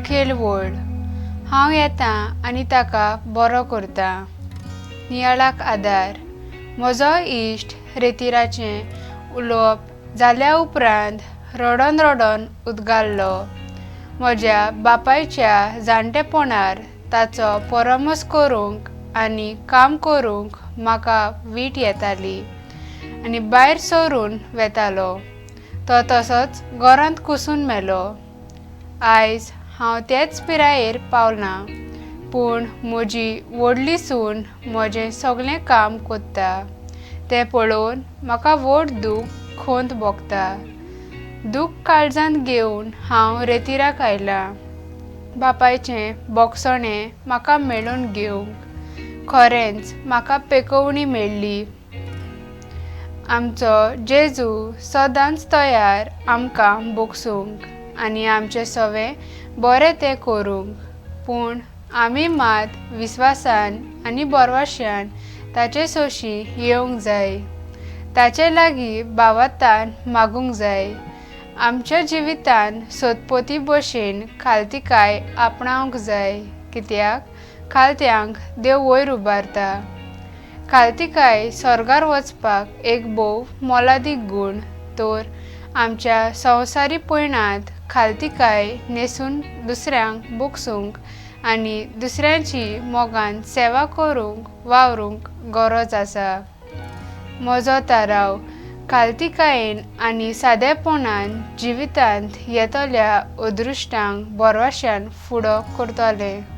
मुखेल वड। हांव येतां आनी ताका बरो करतां। नियाळाक आदार। म्हजो इश्ट रेतीराचें उलोवप जाल्या उपरांत रडोन रडोन उदगाल्लो। म्हज्या बापायच्या जाणटेपणार ताचो परामस करूंक आनी काम करूंक म्हाका वीट येताली आनी भायर सरून वेतालो। तो तसोच घरांत कुसून मेलो। आयज हांव तेच पिरायेर पावलां, पूण म्हजी व्हडली सून म्हजें सगळें काम कोत्ता। तें पळोवन म्हाका व्हड दूख खोंत भोगता। दूख काळजांत घेवन हांव रेतीराक आयलां, बापायचें बोगसणें म्हाका मेळून घेवंक। खरेंच म्हाका पेकवणी मेळ्ळी। आमचो जेजू सदांच तयार आमकां बोगसूंक आनी आमचें सवें बरें तें करूंक, पूण आमी मात विस्वासान आनी बोरवाश्यान ताचे सोशी येवंक जाय। ताचे लागीं भावार्थान मागूंक जाय। आमच्या जिवितांत सोदपोती भशेन खालतिकाय आपणावंक जाय, कित्याक खालत्यांक देव वयर उबारता। खालतिकाय स्वर्गार वचपाक एक भोव मोलादीक गूण, तर आमच्या संवसारी पयणांत खालतिकाय नेसून दुसऱ्यांक बोगसूंक आनी दुसऱ्यांची मोगान सेवा करूंक वावरूंक गरज आसा। म्हजो थाराव खालतिकायेन आनी सादेपणान जिवितांत येतल्या अदृश्टांक बोरवाश्यान फुडो करतलें।